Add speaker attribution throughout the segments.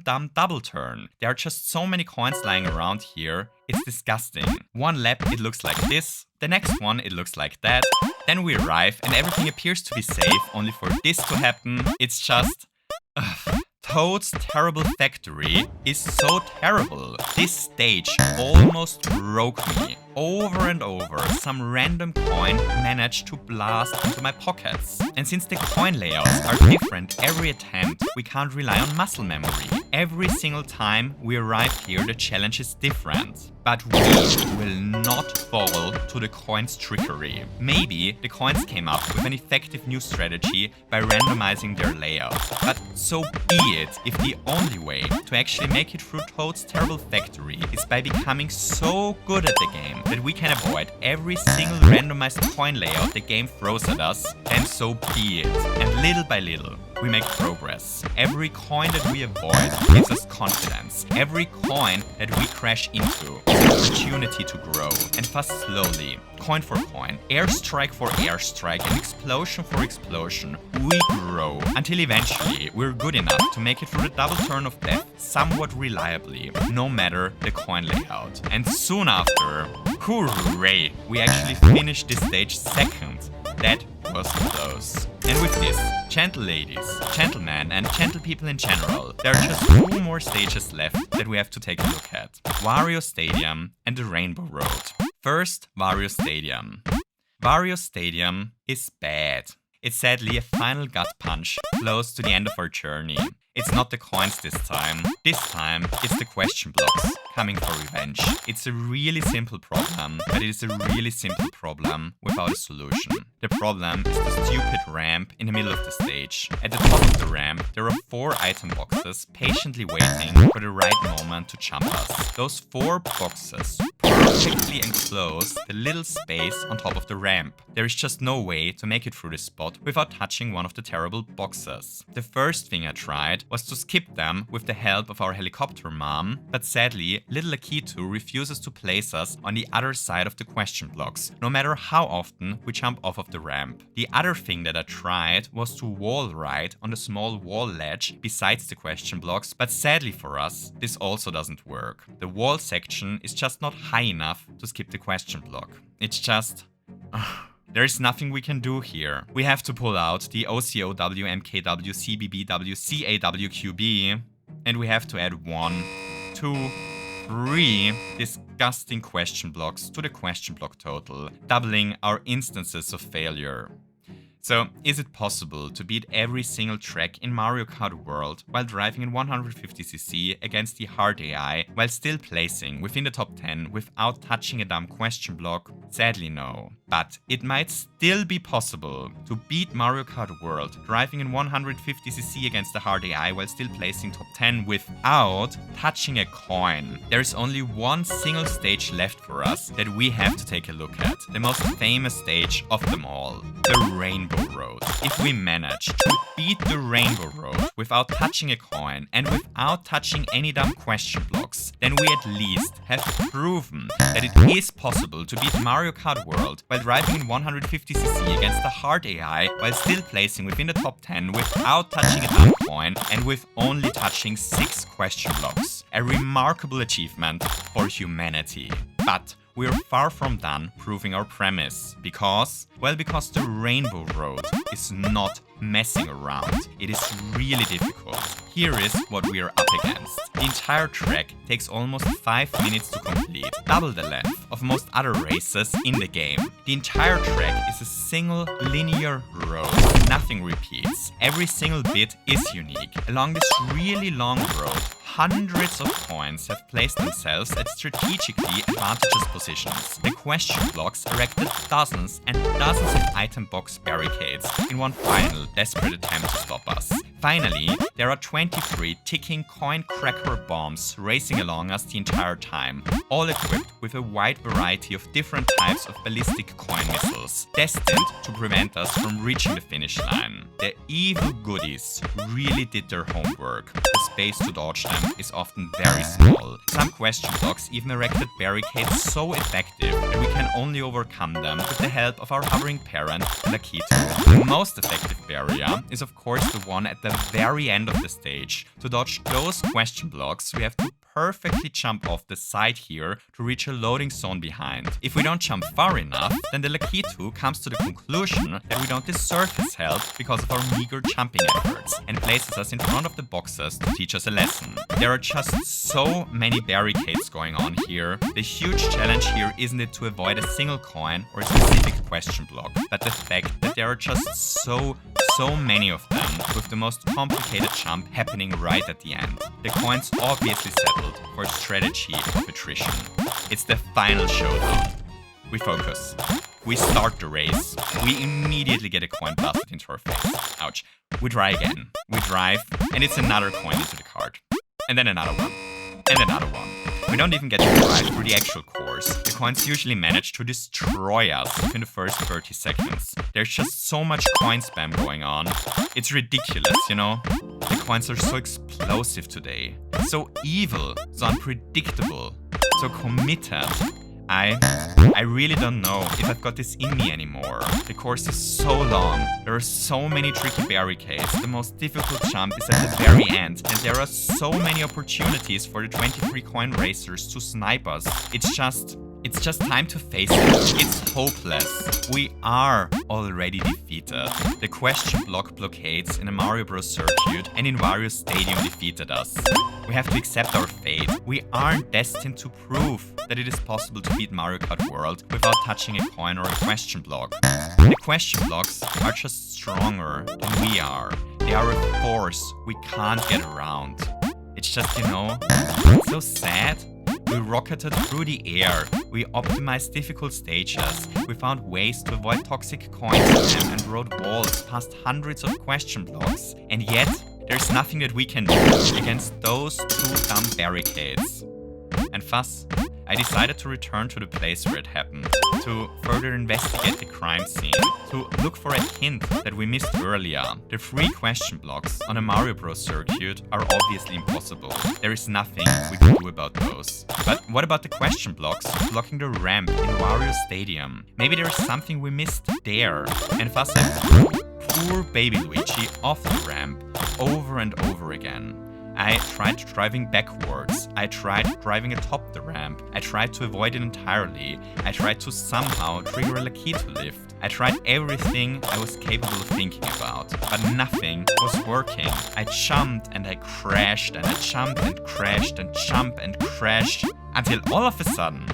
Speaker 1: dumb double turn. There are just so many coins lying around here. It's disgusting. One lap it looks like this, the next one it looks like that. Then we arrive and everything appears to be safe, only for this to happen. It's just... Toad's Terrible Factory is so terrible. This stage almost broke me. Over and over, some random coin managed to blast into my pockets. And since the coin layouts are different every attempt, we can't rely on muscle memory. Every single time we arrive here, the challenge is different. But we will not fall to the coin's trickery. Maybe the coins came up with an effective new strategy by randomizing their layout. But so be it if the only way to actually make it through Toad's Terrible Factory is by becoming so good at the game that we can avoid every single randomized coin layout the game throws at us, then so be it. And little by little, we make progress. Every coin that we avoid gives us confidence. Every coin that we crash into is an opportunity to grow. And fast slowly, coin for coin, airstrike for airstrike, and explosion for explosion, we grow. Until eventually, we're good enough to make it through the double turn of death somewhat reliably, no matter the coin layout. And soon after, hooray, we actually finished this stage second. That was close. And with this, gentle ladies, gentlemen, and gentle people in general, there are just 2 more stages left that we have to take a look at. Wario Stadium and the Rainbow Road. First, Wario Stadium. Wario Stadium is bad. It's sadly a final gut punch close to the end of our journey. It's not the coins this time. This time, it's the question blocks coming for revenge. It's a really simple problem, but it is a really simple problem without a solution. The problem is the stupid ramp in the middle of the stage. At the top of the ramp, there are 4 item boxes patiently waiting for the right moment to jump us. Those 4 boxes perfectly enclose the little space on top of the ramp. There is just no way to make it through this spot without touching one of the terrible boxes. The first thing I tried was to skip them with the help of our helicopter mom, but sadly, little Akito refuses to place us on the other side of the question blocks, no matter how often we jump off of the ramp. The other thing that I tried was to wall ride on the small wall ledge besides the question blocks, but sadly for us, this also doesn't work. The wall section is just not high enough to skip the question block. It's just... There is nothing we can do here. We have to pull out the OCOW, MKW, CBBW, CAWQB, and we have to add 1, 2, 3 disgusting question blocks to the question block total, doubling our instances of failure. So, is it possible to beat every single track in Mario Kart World while driving in 150cc against the hard AI while still placing within the top 10 without touching a dumb question block? Sadly no. But it might still be possible to beat Mario Kart World driving in 150cc against the hard AI while still placing top 10 without touching a coin. There is only one single stage left for us that we have to take a look at. The most famous stage of them all. The Rainbow Road. If we manage to beat the Rainbow Road without touching a coin and without touching any dumb question blocks, then we at least have proven that it is possible to beat Mario Kart World while driving in 150cc against a hard AI while still placing within the top 10 without touching a dumb coin and with only touching 6 question blocks. A remarkable achievement for humanity. But we're far from done proving our premise. Because the Rainbow Road is not messing around. It is really difficult. Here is what we are up against. The entire track takes almost 5 minutes to complete, double the length of most other races in the game. The entire track is a single linear road. Nothing repeats. Every single bit is unique. Along this really long road, hundreds of coins have placed themselves at strategically advantageous positions. The question blocks erected dozens and dozens of item box barricades in one final, desperate attempt to stop us. Finally, there are 23 ticking coin cracker bombs racing along us the entire time, all equipped with a wide variety of different types of ballistic coin missiles, destined to prevent us from reaching the finish line. The evil goodies really did their homework. The space to dodge them is often very small. Some question blocks even erected barricades so effective that we can only overcome them with the help of our hovering parent, Lakitu. The most effective barrier is of course the one at the very end of the stage. To dodge those question blocks, we have to perfectly jump off the side here to reach a loading zone behind. If we don't jump far enough, then the Lakitu comes to the conclusion that we don't deserve his help because of our meager jumping efforts and places us in front of the boxes to teach us a lesson. There are just so many barricades going on here. The huge challenge here isn't it to avoid a single coin or a specific question block, but the fact that there are just so many of them, with the most complicated jump happening right at the end. The coins obviously settled for a strategy of attrition. It's the final showdown. We focus. We start the race. We immediately get a coin blasted into our face. Ouch. We try again. We drive, and it's another coin into the cart. And then another one. And another one. We don't even get to drive through the actual course. The coins usually manage to destroy us within the first 30 seconds. There's just so much coin spam going on. It's ridiculous, you know? The coins are so explosive today. So evil, so unpredictable, so committed. I really don't know if I've got this in me anymore. The course is so long, there are so many tricky barricades, the most difficult jump is at the very end, and there are so many opportunities for the 23 coin racers to snipe us. It's just time to face it. It's hopeless. We are already defeated. The question block blockades in a Mario Bros. Circuit and in Wario Stadium defeated us. We have to accept our fate. We aren't destined to prove that it is possible to beat Mario Kart World without touching a coin or a question block. The question blocks are just stronger than we are. They are a force we can't get around. It's just, you know, it's so sad. We rocketed through the air, we optimized difficult stages, we found ways to avoid toxic coin spam and rode walls past hundreds of question blocks, and yet there's nothing that we can do against those two dumb barricades. And thus, I decided to return to the place where it happened, to further investigate the crime scene, to look for a hint that we missed earlier. The 3 question blocks on a Mario Bros. Circuit are obviously impossible. There is nothing we can do about those. But what about the question blocks blocking the ramp in Wario Stadium? Maybe there is something we missed there, and thus I threw poor baby Luigi off the ramp over and over again. I tried driving backwards, I tried driving atop the ramp, I tried to avoid it entirely, I tried to somehow trigger a Lakitu lift. I tried everything I was capable of thinking about, but nothing was working. I jumped and I crashed and I jumped and crashed and jumped and crashed, until all of a sudden,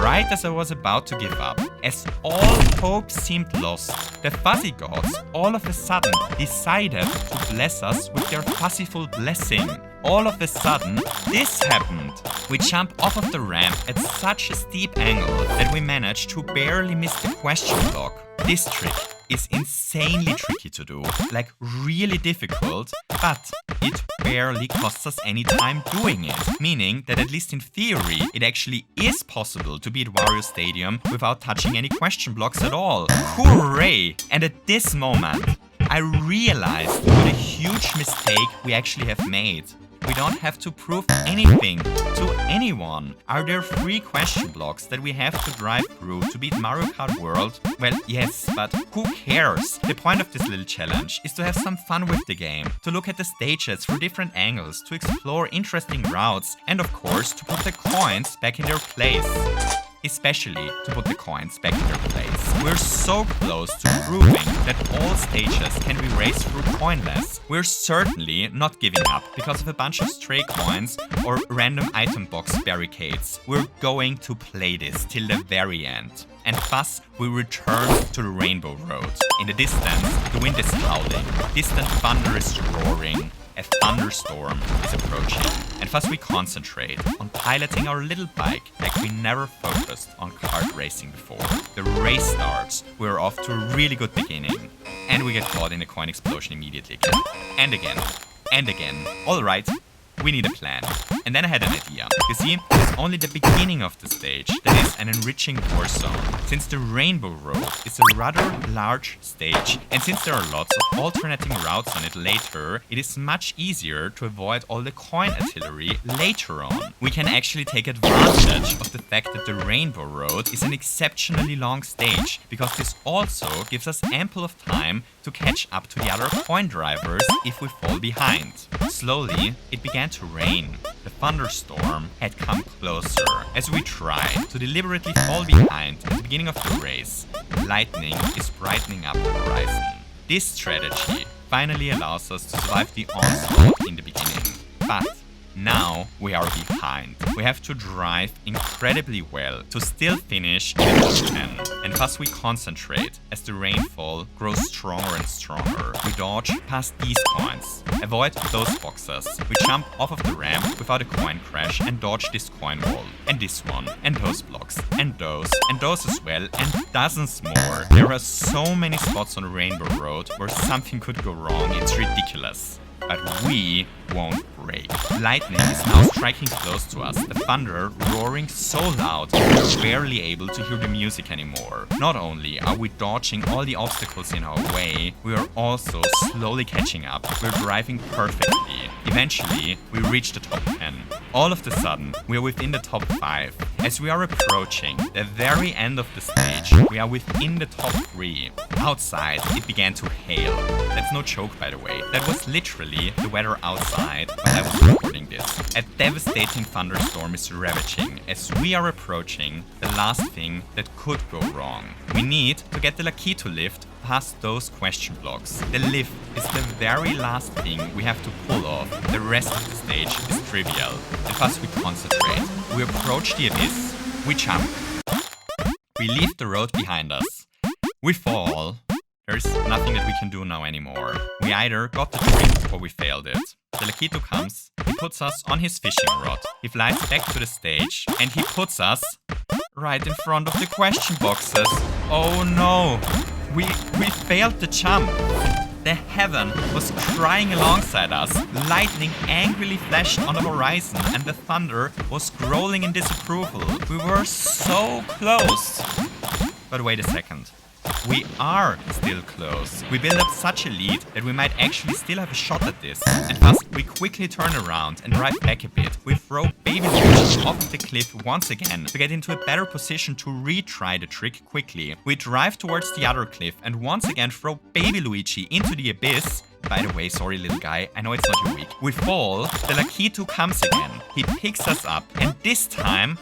Speaker 1: right as I was about to give up, as all hope seemed lost, the Fuzzy Gods all of a sudden decided to bless us with their fuzziful blessing. All of a sudden, this happened. We jump off of the ramp at such a steep angle that we managed to barely miss the question block. This trick is insanely tricky to do, like really difficult, but it barely costs us any time doing it. Meaning that at least in theory, it actually is possible to beat Wario Stadium without touching any question blocks at all. Hooray! And at this moment, I realized what a huge mistake we actually have made. We don't have to prove anything to anyone. Are there 3 question blocks that we have to drive through to beat Mario Kart World? Well, yes, but who cares? The point of this little challenge is to have some fun with the game, to look at the stages through different angles, to explore interesting routes, and of course, to put the coins back in their place. Especially to put the coins back in their place. We're so close to proving that all stages can be raced through coinless. We're certainly not giving up because of a bunch of stray coins or random item box barricades. We're going to play this till the very end. And thus, we return to the Rainbow Road. In the distance, the wind is howling, distant thunder is roaring. A thunderstorm is approaching, and thus we concentrate on piloting our little bike like we never focused on kart racing before. The race starts, we're off to a really good beginning, and we get caught in a coin explosion immediately again. And again. And again. Alright, we need a plan. And then I had an idea. You see, it's only the beginning of the stage that is an enriching war zone. Since the Rainbow Road is a rather large stage, and since there are lots of alternating routes on it later, it is much easier to avoid all the coin artillery later on. We can actually take advantage of the fact that the Rainbow Road is an exceptionally long stage, because this also gives us ample of time to catch up to the other coin drivers if we fall behind. Slowly, it began to rain. The thunderstorm had come closer as we tried to deliberately fall behind at the beginning of the race. Lightning is brightening up the horizon. This strategy finally allows us to survive the onslaught in the beginning. But now we are behind. We have to drive incredibly well to still finish in the top 10. And thus we concentrate as the rainfall grows stronger and stronger. We dodge past these coins, avoid those boxes. We jump off of the ramp without a coin crash and dodge this coin wall. And this one, and those blocks, and those as well, and dozens more. There are so many spots on the Rainbow Road where something could go wrong, it's ridiculous. But we won't break. Lightning is now striking close to us, the thunder roaring so loud that we're barely able to hear the music anymore. Not only are we dodging all the obstacles in our way, we are also slowly catching up. We're driving perfectly. Eventually, we reach the top 10. All of a sudden, we are within the top 5. As we are approaching the very end of the stage, we are within the top 3. Outside, it began to hail. That's no joke, by the way. That was literally the weather outside while I was recording this. A devastating thunderstorm is ravaging as we are approaching the last thing that could go wrong. We need to get the Lakitu lift past those question blocks. The lift is the very last thing we have to pull off. The rest of the stage is trivial. And thus we concentrate. We approach the abyss. We jump. We leave the road behind us. We fall. There's nothing that we can do now anymore. We either got the trick or we failed it. The Lakitu comes, he puts us on his fishing rod. He flies back to the stage and he puts us right in front of the question boxes. Oh no! We failed the jump. The heaven was crying alongside us. Lightning angrily flashed on the horizon and the thunder was growling in disapproval. We were so close. But wait a second. We are still close. We build up such a lead that we might actually still have a shot at this. And thus, we quickly turn around and drive back a bit. We throw Baby Luigi off of the cliff once again to get into a better position to retry the trick quickly. We drive towards the other cliff and once again throw Baby Luigi into the abyss. By the way, sorry little guy, I know it's not your week. We fall, the Lakitu comes again. He picks us up and this time,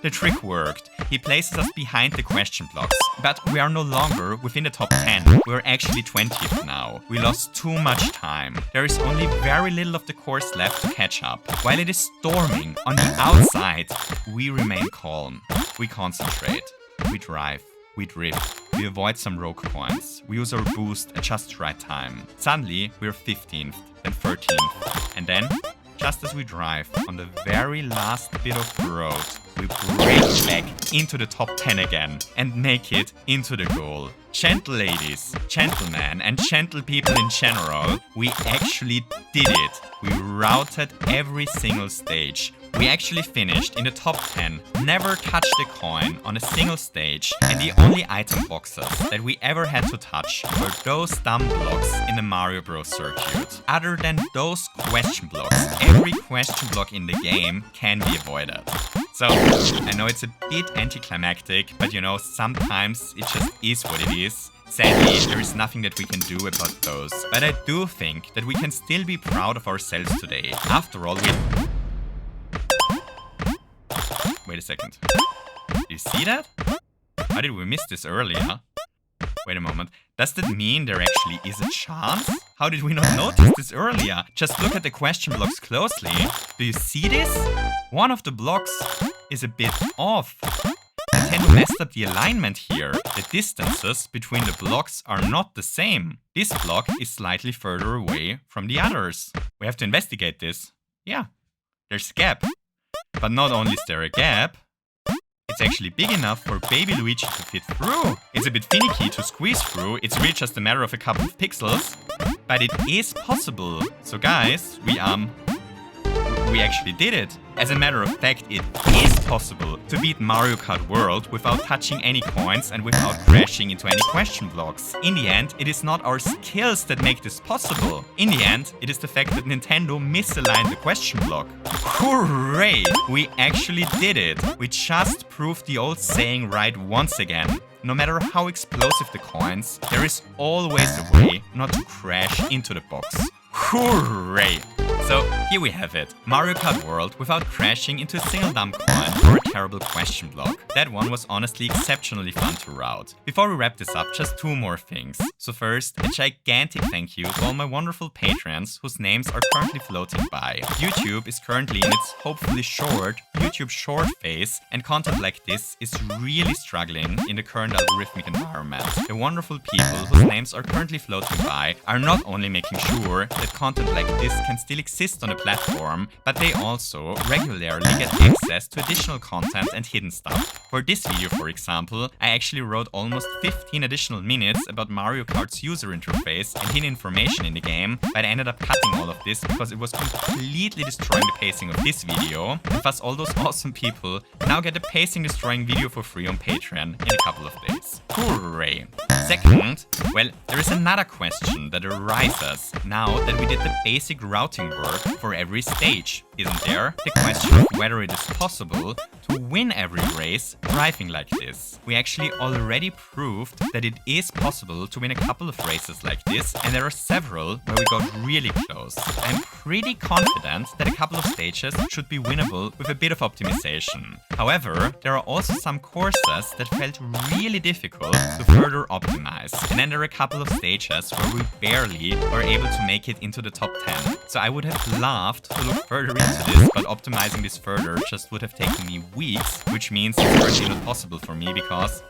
Speaker 1: the trick worked. He places us behind the question blocks. But we are no longer within the top 10. We're actually 20th now. We lost too much time. There is only very little of the course left to catch up. While it is storming on the outside, we remain calm. We concentrate. We drive. We drift. We avoid some rogue coins. We use our boost at just the right time. Suddenly, we're 15th, then 13th. And then, just as we drive on the very last bit of the road, we break back into the top 10 again and make it into the goal. Gentle ladies, gentlemen, and gentle people in general, we actually did it. We routed every single stage. We actually finished in the top 10, never touched a coin on a single stage, and the only item boxes that we ever had to touch were those dumb blocks in the Mario Bros. Circuit. Other than those question blocks, every question block in the game can be avoided. So, I know it's a bit anticlimactic, but you know, sometimes it just is what it is. Sadly, there is nothing that we can do about those. But I do think that we can still be proud of ourselves today. After all, Wait a second. Do you see that? How did we miss this earlier? Wait a moment. Does that mean there actually is a chance? How did we not notice this earlier? Just look at the question blocks closely. Do you see this? One of the blocks is a bit off. Nintendo messed up the alignment here. The distances between the blocks are not the same. This block is slightly further away from the others. We have to investigate this. Yeah, there's a gap. But not only is there a gap, it's actually big enough for Baby Luigi to fit through. It's a bit finicky to squeeze through. It's really just a matter of a couple of pixels. But it is possible. So guys, we we actually did it. As a matter of fact, it is possible to beat Mario Kart World without touching any coins and without crashing into any question blocks. In the end, it is not our skills that make this possible. In the end, it is the fact that Nintendo misaligned the question block. Hooray! We actually did it. We just proved the old saying right once again. No matter how explosive the coins, there is always a way not to crash into the box. Hooray! So here we have it, Mario Kart World without crashing into a single dumb coin or a terrible question block. That one was honestly exceptionally fun to route. Before we wrap this up, just two more things. So first, a gigantic thank you to all my wonderful patrons whose names are currently floating by. YouTube is currently in its hopefully short YouTube short phase, and content like this is really struggling in the current algorithmic environment. The wonderful people whose names are currently floating by are not only making sure that content like this can still exist on the platform, but they also regularly get access to additional content and hidden stuff. For this video, for example, I actually wrote almost 15 additional minutes about Mario Kart's user interface and hidden information in the game, but I ended up cutting all of this because it was completely destroying the pacing of this video, and thus all those awesome people now get a pacing destroying video for free on Patreon in a couple of days. Hooray! Second, well, there is another question that arises now that we did the basic routing work for every stage, isn't there? The question of whether it is possible to win every race driving like this. We actually already proved that it is possible to win a couple of races like this, and there are several where we got really close. I'm pretty confident that a couple of stages should be winnable with a bit of optimization. However, there are also some courses that felt really difficult to further optimize. And then there are a couple of stages where we barely were able to make it into the top 10. So I would have loved to look further into this, but optimizing this further just would have taken me weeks, which means it's currently not possible for me because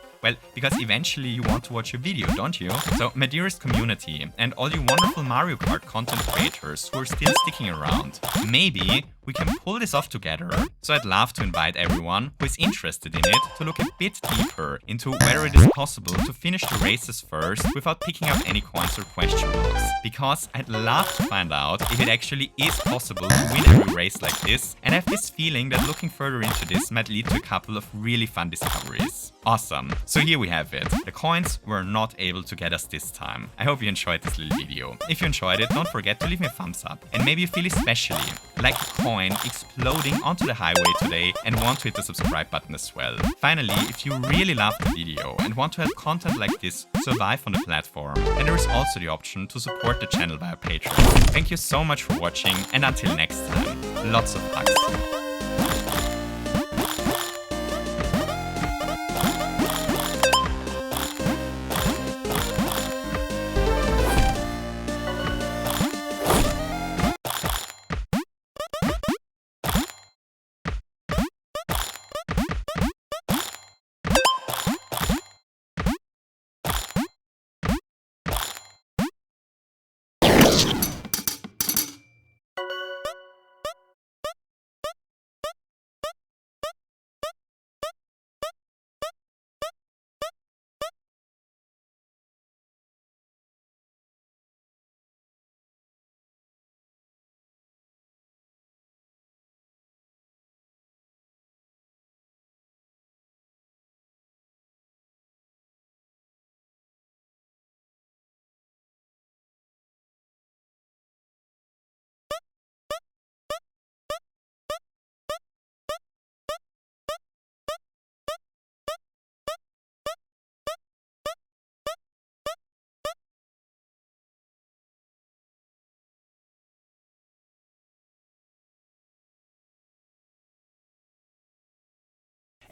Speaker 1: eventually you want to watch a video, don't you? So, my dearest community, and all you wonderful Mario Kart content creators who are still sticking around, maybe we can pull this off together. So I'd love to invite everyone who is interested in it to look a bit deeper into whether it is possible to finish the races first without picking up any coins or question blocks. Because I'd love to find out if it actually is possible to win every race like this, and I have this feeling that looking further into this might lead to a couple of really fun discoveries. Awesome. So here we have it. The coins were not able to get us this time. I hope you enjoyed this little video. If you enjoyed it, don't forget to leave me a thumbs up. And maybe you feel especially like a coin exploding onto the highway today and want to hit the subscribe button as well. Finally, if you really loved the video and want to have content like this survive on the platform, then there is also the option to support the channel via Patreon. Thank you so much for watching, and until next time, lots of hugs.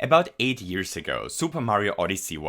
Speaker 1: About 8 years ago, Super Mario Odyssey was